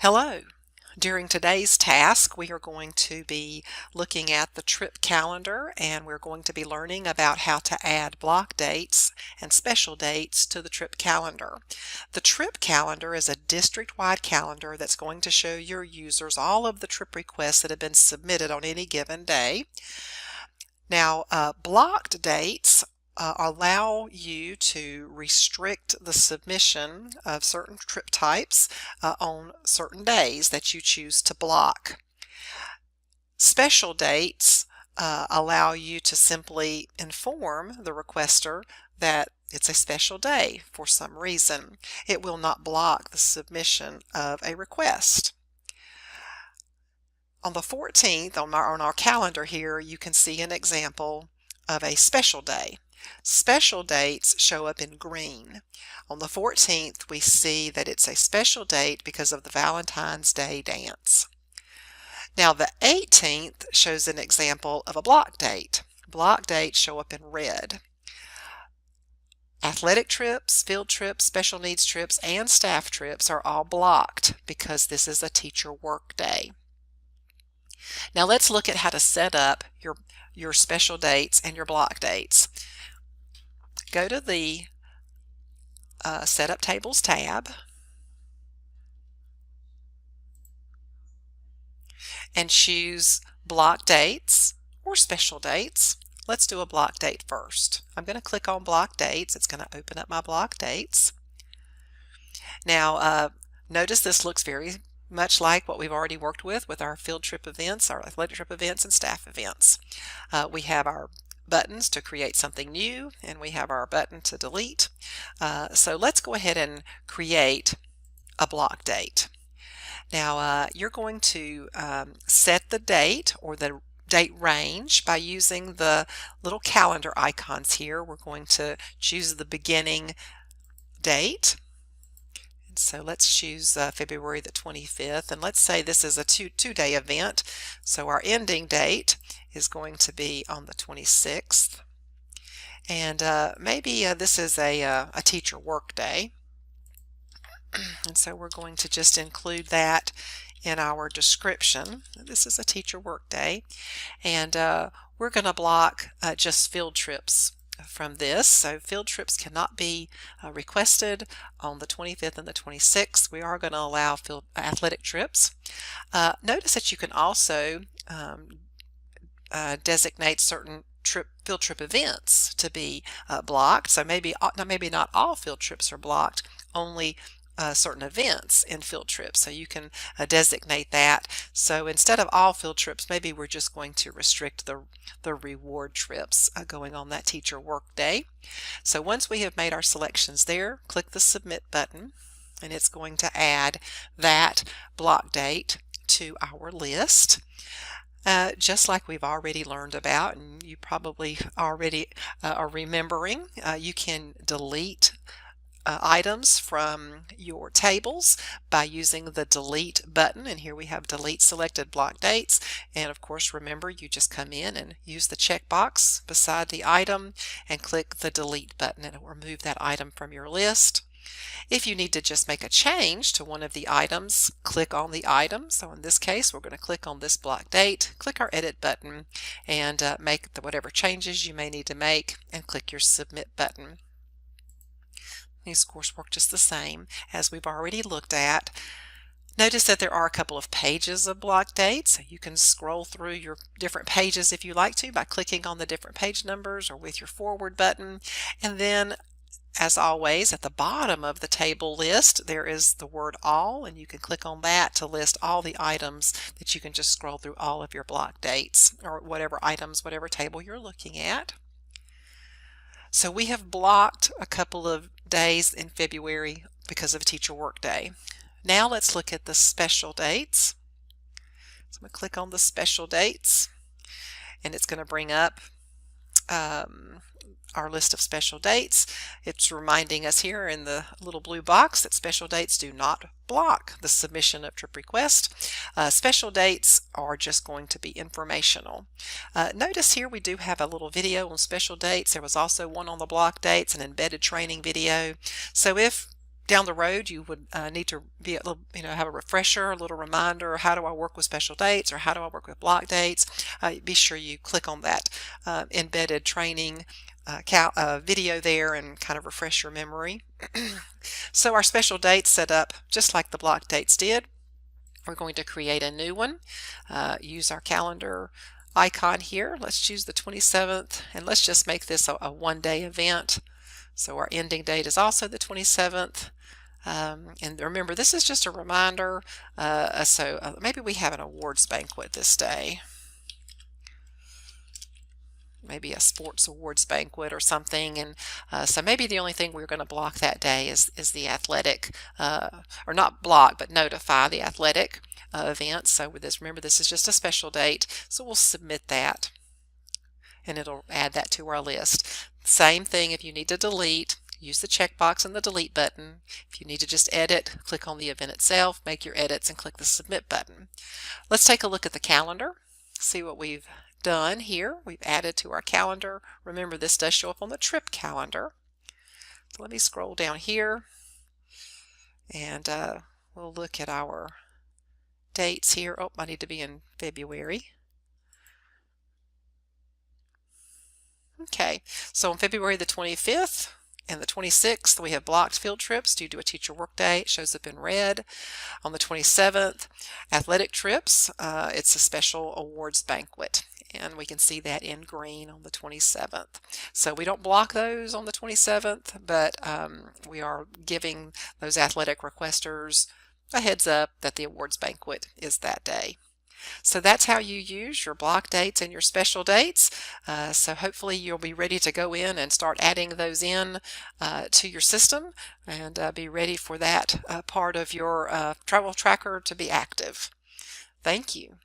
Hello. During today's task, we are going to be looking at the trip calendar, and we're going to be learning about how to add block dates and special dates to the trip calendar. The trip calendar is a district-wide calendar that's going to show your users all of the trip requests that have been submitted on any given day. Now, blocked dates allow you to restrict the submission of certain trip types on certain days that you choose to block. Special dates allow you to simply inform the requester that it's a special day for some reason. It will not block the submission of a request. On the 14th, on our calendar here, you can see an example of a special day. Special dates show up in green. On the 14th, we see that it's a special date because of the Valentine's Day dance. Now, the 18th shows an example of a block date. Block dates show up in red. Athletic trips, field trips, special needs trips, and staff trips are all blocked because this is a teacher work day. Now let's look at how to set up your special dates and your block dates. Go to the Setup Tables tab and choose block dates or special dates. Let's do a block date first. I'm going to click on block dates. It's going to open up my block dates. Now notice this looks very much like what we've already worked with our field trip events, our athletic trip events, and staff events. We have our buttons to create something new, and we have our button to delete. So let's go ahead and create a block date. Now you're going to set the date or the date range by using the little calendar icons here. We're going to choose the beginning date. So let's choose February the 25th, and let's say this is a two-day event. So our ending date is going to be on the 26th, and maybe this is a teacher work day, and so we're going to just include that in our description. This is a teacher work day, and we're going to block just field trips from this. So field trips cannot be requested on the 25th and the 26th. We are going to allow athletic trips. Notice that you can also designate certain field trip events to be blocked. So maybe not all field trips are blocked, only certain events in field trips. So you can designate that. So instead of all field trips, maybe we're just going to restrict the reward trips going on that teacher work day. So once we have made our selections there, click the submit button, and it's going to add that block date to our list. Just like we've already learned about, and you probably already are remembering, you can delete items from your tables by using the delete button, and here we have delete selected block dates. And of course, remember, you just come in and use the checkbox beside the item and click the delete button, and it will remove that item from your list. If you need to just make a change to one of the items, click on the item. So in this case, we're going to click on this block date, click our edit button, and make whatever changes you may need to make, and click your submit button. These, of course, work just the same as we've already looked at. Notice that there are a couple of pages of block dates. You can scroll through your different pages if you like to by clicking on the different page numbers or with your forward button. And then, as always, at the bottom of the table list, there is the word all, and you can click on that to list all the items that you can just scroll through all of your block dates or whatever items, whatever table you're looking at. So we have blocked a couple of days in February because of a teacher work day. Now let's look at the special dates. So I'm going to click on the special dates, and it's going to bring up our list of special dates. It's reminding us here in the little blue box that special dates do not block the submission of trip request. Special dates are just going to be informational. Notice here we do have a little video on special dates. There was also one on the block dates, an embedded training video. So if down the road you would need to be a little, have a refresher, a little reminder, how do I work with special dates or how do I work with block dates, be sure you click on that embedded training video there and kind of refresh your memory. So our special dates set up just like the block dates did. We're going to create a new one, use our calendar icon here. Let's choose the 27th and let's just make this a one-day event. So our ending date is also the 27th. And remember, this is just a reminder. Maybe we have an awards banquet this day. Maybe a sports awards banquet or something, and so maybe the only thing we're going to block that day is the athletic, or not block, but notify the athletic event. So with this, remember, this is just a special date, so we'll submit that, and it'll add that to our list. Same thing if you need to delete. Use the checkbox and the delete button. If you need to just edit, click on the event itself, make your edits, and click the submit button. Let's take a look at the calendar, see what we've done here. We've added to our calendar. Remember, this does show up on the trip calendar. So let me scroll down here and we'll look at our dates here. Oh, I need to be in February. Okay, so on February the 25th and the 26th, we have blocked field trips due to a teacher workday. It shows up in red. On the 27th, athletic trips, it's a special awards banquet, and we can see that in green on the 27th. So we don't block those on the 27th, but we are giving those athletic requesters a heads up that the awards banquet is that day. So that's how you use your block dates and your special dates. So hopefully you'll be ready to go in and start adding those in to your system and be ready for that part of your travel tracker to be active. Thank you.